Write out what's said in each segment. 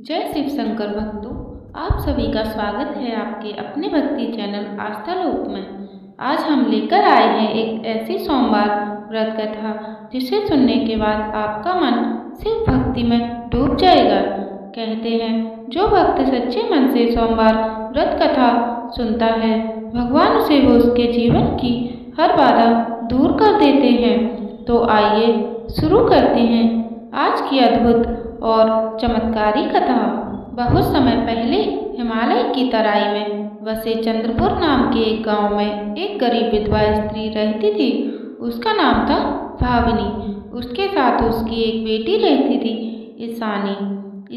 जय शिव शंकर भक्तों, आप सभी का स्वागत है आपके अपने भक्ति चैनल आस्था लोक में। आज हम लेकर आए हैं एक ऐसी सोमवार व्रत कथा जिसे सुनने के बाद आपका मन शिव भक्ति में डूब जाएगा। कहते हैं जो भक्त सच्चे मन से सोमवार व्रत कथा सुनता है, भगवान उसे वो उसके जीवन की हर बाधा दूर कर देते हैं। तो आइए शुरू करते हैं आज की अद्भुत और चमत्कारी कथा। बहुत समय पहले हिमालय की तराई में बसे चंद्रपुर नाम के एक गांव में एक गरीब विधवा स्त्री रहती थी। उसका नाम था भाविनी। उसके साथ उसकी एक बेटी रहती थी, ईशानी।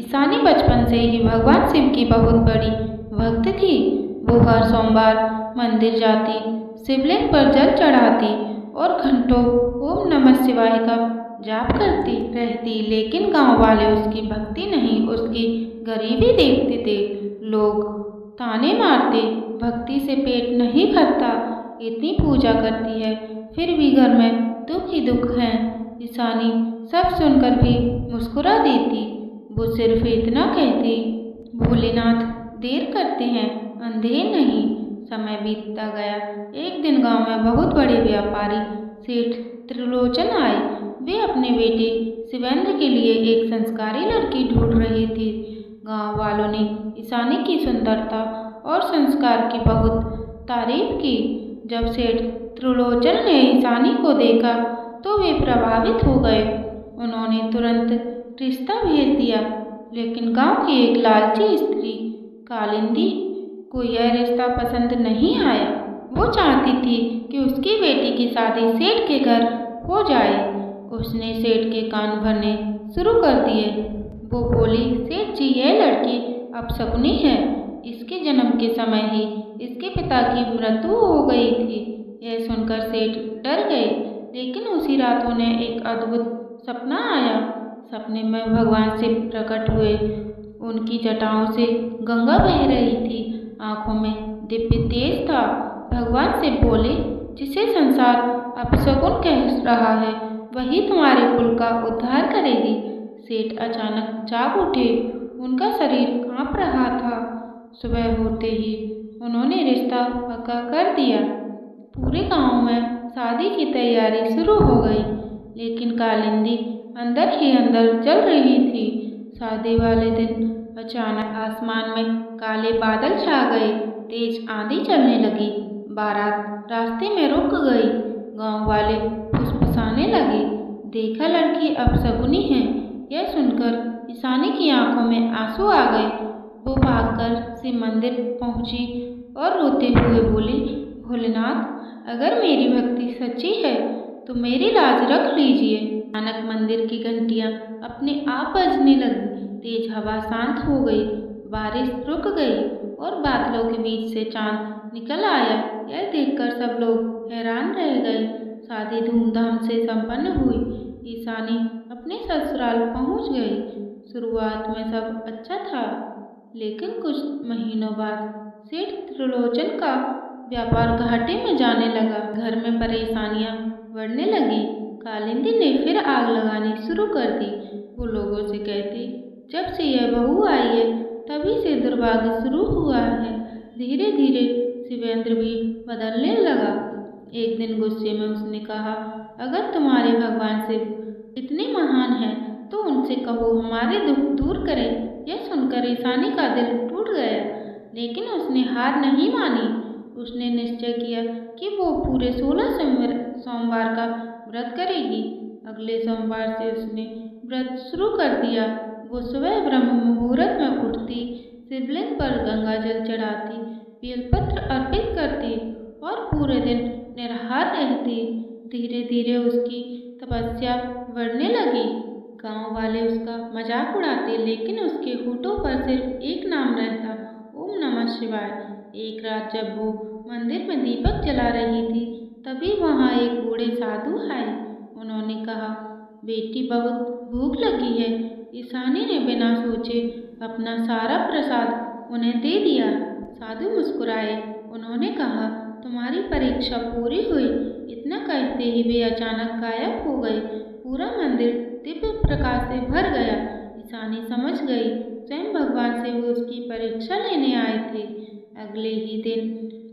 ईशानी बचपन से ही भगवान शिव की बहुत बड़ी भक्त थी। वो हर सोमवार मंदिर जाती, शिवलिंग पर जल चढ़ाती और घंटों ओम नमः शिवाय का जाप करती रहती। लेकिन गांव वाले उसकी भक्ति नहीं, उसकी गरीबी देखते थे। लोग ताने मारते, भक्ति से पेट नहीं भरता, इतनी पूजा करती है फिर भी घर में दुख ही दुख है। ईशानी सब सुनकर भी मुस्कुरा देती। वो सिर्फ इतना कहती, भोलेनाथ देर करते हैं, अंधेर नहीं। समय बीतता गया। एक दिन गांव में बहुत बड़े व्यापारी सेठ त्रिलोचन आए। वे अपने बेटे शिवेंद्र के लिए एक संस्कारी लड़की ढूंढ रहे थे। गांव वालों ने ईशानी की सुंदरता और संस्कार की बहुत तारीफ की। जब सेठ त्रिलोचन ने ईशानी को देखा तो वे प्रभावित हो गए। उन्होंने तुरंत रिश्ता भेज दिया। लेकिन गांव की एक लालची स्त्री कालिंदी को यह रिश्ता पसंद नहीं आया। वो चाहती थी कि उसकी बेटी की शादी सेठ के घर हो जाए। उसने सेठ के कान भरने शुरू कर दिए। वो बोली, सेठ जी यह लड़की अपशकुनी है। इसके जन्म के समय ही इसके पिता की मृत्यु हो गई थी। यह सुनकर सेठ डर गए। लेकिन उसी रात उन्हें एक अद्भुत सपना आया। सपने में भगवान शिव प्रकट हुए। उनकी जटाओं से गंगा बह रही थी, आंखों में दिव्य तेज था। भगवान शिव बोले, जिसे संसार अपशकुन कह रहा है वही तुम्हारे कुल का उद्धार करेगी। सेठ अचानक जाग उठे। उनका शरीर कांप रहा था। सुबह होते ही उन्होंने रिश्ता पक्का कर दिया। पूरे गांव में शादी की तैयारी शुरू हो गई। लेकिन कालिंदी अंदर ही अंदर जल रही थी। शादी वाले दिन अचानक आसमान में काले बादल छा गए। तेज आंधी चलने लगी। बारात रास्ते में रुक गई। गांव वाले फुसफुसाने लगे, देखा लड़की अपशकुनी है। यह सुनकर ईशानी की आंखों में आंसू आ गए। वो भागकर शिव मंदिर पहुंची और रोते हुए बोली, भोलेनाथ अगर मेरी भक्ति सच्ची है तो मेरी लाज रख लीजिए। अचानक मंदिर की घंटियां अपने आप बजने लगी। तेज हवा शांत हो गई। बारिश रुक गई और बादलों के बीच से चांद निकल आया। यह देखकर सब लोग हैरान रह गए। शादी धूमधाम से संपन्न हुई। ईशानी अपने ससुराल पहुंच गई। शुरुआत में सब अच्छा था, लेकिन कुछ महीनों बाद सेठ त्रिलोचन का व्यापार घाटे में जाने लगा। घर में परेशानियां बढ़ने लगी। कालिंदी ने फिर आग लगानी शुरू कर दी। वो लोगों से कहती, जब से यह बहू आई है तभी से दुर्भाग्य शुरू हुआ है। धीरे धीरे शिवेंद्र भी बदलने लगा। एक दिन गुस्से में उसने कहा, अगर तुम्हारे भगवान शिव इतने महान हैं तो उनसे कहो हमारे दुख दूर करें। यह सुनकर ईशानी का दिल टूट गया। लेकिन उसने हार नहीं मानी। उसने निश्चय किया कि वो पूरे 16 सोमवार का व्रत करेगी। अगले सोमवार से उसने व्रत शुरू कर दिया। वो सुबह ब्रह्म मुहूर्त में उठती, शिवलिंग पर गंगा जल चढ़ाती, बेलपत्र अर्पित करती और पूरे दिन निराहार रहती। धीरे धीरे उसकी तपस्या बढ़ने लगी। गांव वाले उसका मजाक उड़ाते, लेकिन उसके होठों पर सिर्फ एक नाम रहता, ओम नमः शिवाय। एक रात जब वो मंदिर में दीपक जला रही थी तभी वहां एक बूढ़े साधु आए। उन्होंने कहा, बेटी बहुत भूख लगी है। ईशानी ने बिना सोचे अपना सारा प्रसाद उन्हें दे दिया। साधु मुस्कुराए। उन्होंने कहा, तुम्हारी परीक्षा पूरी हुई। इतना कहते ही वे अचानक गायब हो गए। पूरा मंदिर दिव्य प्रकाश से भर गया। ईशानी समझ गई स्वयं भगवान से वो उसकी परीक्षा लेने आए थे। अगले ही दिन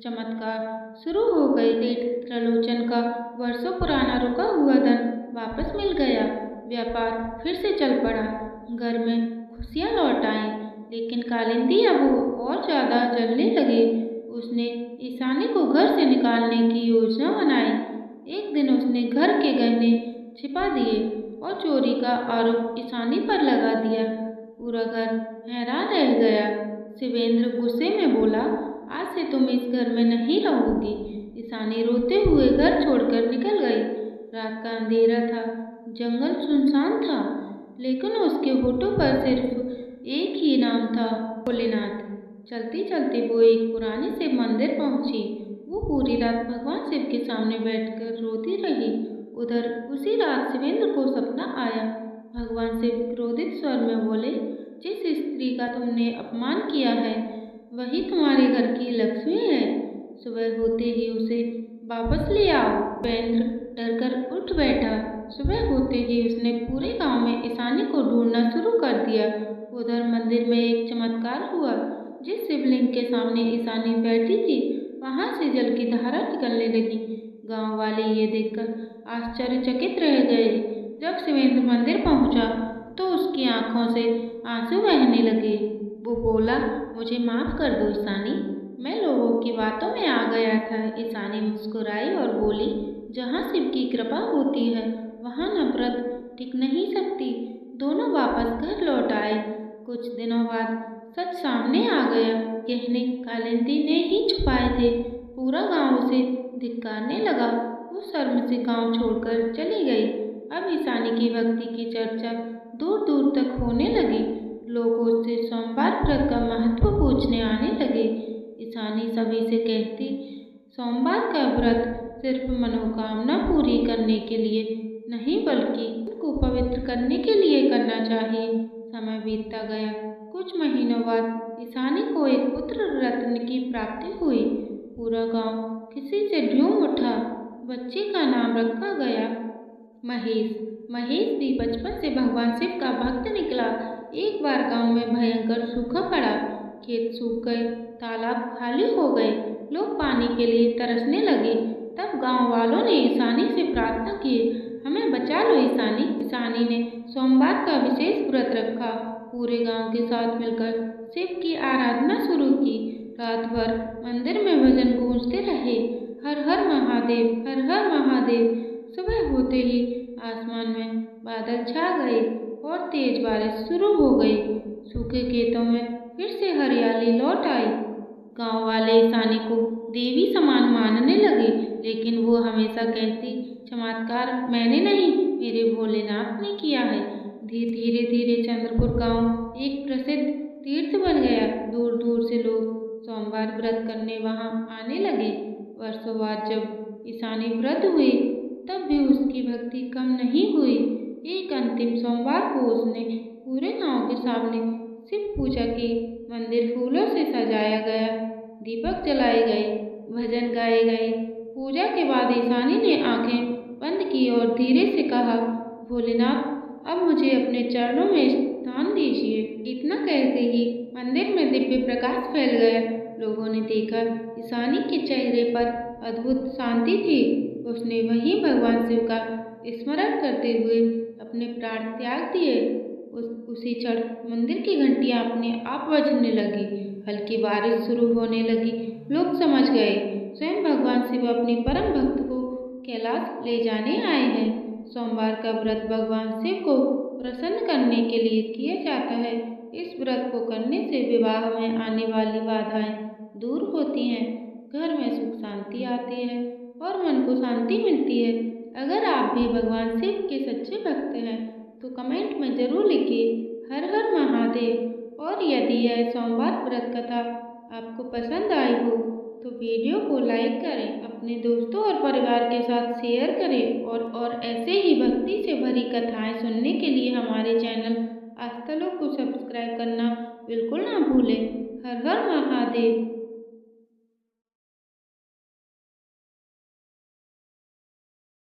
चमत्कार शुरू हो गए थे। त्रिलोचन का वर्षों पुराना रुका हुआ धन वापस मिल गया। व्यापार फिर से चल पड़ा। घर में खुशियाँ लौट आईं। लेकिन कालिंदी अब और ज़्यादा जलने लगी। उसने ईशानी को घर से निकालने की योजना बनाई। एक दिन उसने घर के गहने छिपा दिए और चोरी का आरोप ईशानी पर लगा दिया। पूरा घर हैरान रह गया। शिवेंद्र गुस्से में बोला, आज से तुम इस घर में नहीं रहोगी। ईशानी रोते हुए घर छोड़कर निकल गई। रात का अंधेरा था, जंगल सुनसान था, लेकिन उसके होठों पर सिर्फ एक ही नाम था, भोलेनाथ। चलते चलते वो एक पुराने शिव मंदिर पहुंची। वो पूरी रात भगवान शिव के सामने बैठकर रोती रही। उधर उसी रात शिवेंद्र को सपना आया। भगवान शिव क्रोधित स्वर में बोले, जिस स्त्री का तुमने अपमान किया है वही तुम्हारे घर की लक्ष्मी है। सुबह होते ही उसे वापस ले आओ। शिवेंद्र डरकर उठ बैठा। सुबह होते ही उसने पूरे गांव में ईशानी को ढूंढना शुरू कर दिया। उधर मंदिर में एक चमत्कार हुआ। जिस शिवलिंग के सामने ईशानी बैठी थी वहां से जल की धारा निकलने लगी। गांव वाले ये देखकर आश्चर्यचकित रह गए। जब शिवेंद्र मंदिर पहुंचा तो उसकी आंखों से आंसू बहने लगे। वो बोला, मुझे माफ कर दो ईशानी, मैं लोगों की बातों में आ गया था। ईशानी मुस्कुराई और बोली, जहाँ शिव की कृपा होती है वहाँ नफरत टिक नहीं सकती। दोनों वापस घर लौट आए। कुछ दिनों बाद सच सामने आ गया। गहने कालिंदी ने ही छुपाए थे। पूरा गांव उसे धिक्कारने लगा। वो शर्म से गांव छोड़कर चली गई। अब ईशानी की भक्ति की चर्चा दूर दूर तक होने लगी। लोग उससे सोमवार व्रत का महत्व पूछने आने लगे। ईशानी सभी से कहती, सोमवार का व्रत सिर्फ मनोकामना पूरी करने के लिए नहीं बल्कि को पवित्र करने के लिए करना चाहिए। समय बीतता गया। कुछ महीनों बाद ईशानी को एक पुत्र रत्न की प्राप्ति हुई। पूरा गांव खुशी से झूम उठा। बच्चे का नाम रखा गया महेश। महेश भी बचपन से भगवान शिव का भक्त निकला। एक बार गांव में भयंकर सूखा पड़ा। खेत सूख गए, तालाब खाली हो गए, लोग पानी के लिए तरसने लगे। तब गांव वालों ने ईशानी से प्रार्थना की, हमें बचा लो ईशानी। ईशानी ने सोमवार का विशेष व्रत रखा। पूरे गांव के साथ मिलकर शिव की आराधना शुरू की। रात भर मंदिर में भजन गूंजते रहे, हर हर महादेव, हर हर महादेव। सुबह होते ही आसमान में बादल छा गए और तेज बारिश शुरू हो गई। सूखे खेतों में फिर से हरियाली लौट आई। गांव वाले ईशानी को देवी समान मानने लगे, लेकिन वो हमेशा कहती, चमत्कार मैंने नहीं, मेरे भोलेनाथ ने किया है। धीरे धीरे चंद्रपुर गांव एक प्रसिद्ध तीर्थ बन गया। दूर दूर से लोग सोमवार व्रत करने वहां आने लगे। वर्षों बाद जब ईशानी व्रत हुई तब भी उसकी भक्ति कम नहीं हुई। एक अंतिम सोमवार को उसने पूरे गांव के सामने शिव पूजा की। मंदिर फूलों से सजाया गया, दीपक जलाए गए, भजन गाए गए। पूजा के बाद ईशानी ने आंखें बंद की और धीरे से कहा, भोलेनाथ अब मुझे अपने चरणों में स्थान दीजिए। इतना कहते ही मंदिर में दिव्य प्रकाश फैल गया। लोगों ने देखा ईशानी के चेहरे पर अद्भुत शांति थी। उसने वहीं भगवान शिव का स्मरण करते हुए अपने प्राण त्याग दिए। उसी क्षण मंदिर की घंटियां अपने आप बजने लगी। हल्की बारिश शुरू होने लगी। लोग समझ गए स्वयं भगवान शिव अपनी परम भक्त को कैलाश ले जाने आए हैं। सोमवार का व्रत भगवान शिव को प्रसन्न करने के लिए किया जाता है। इस व्रत को करने से विवाह में आने वाली बाधाएं दूर होती हैं, घर में सुख शांति आती है और मन को शांति मिलती है। अगर आप भी भगवान शिव के सच्चे भक्त हैं तो कमेंट में जरूर लिखिए, हर हर महादेव। और यदि यह सोमवार व्रत कथा आपको पसंद आई हो तो वीडियो को लाइक करें, अपने दोस्तों और परिवार के साथ शेयर करें और ऐसे ही भक्ति से भरी कथाएं सुनने के लिए हमारे चैनल आस्थालोक को सब्सक्राइब करना बिल्कुल ना भूलें। हर हर महादेव।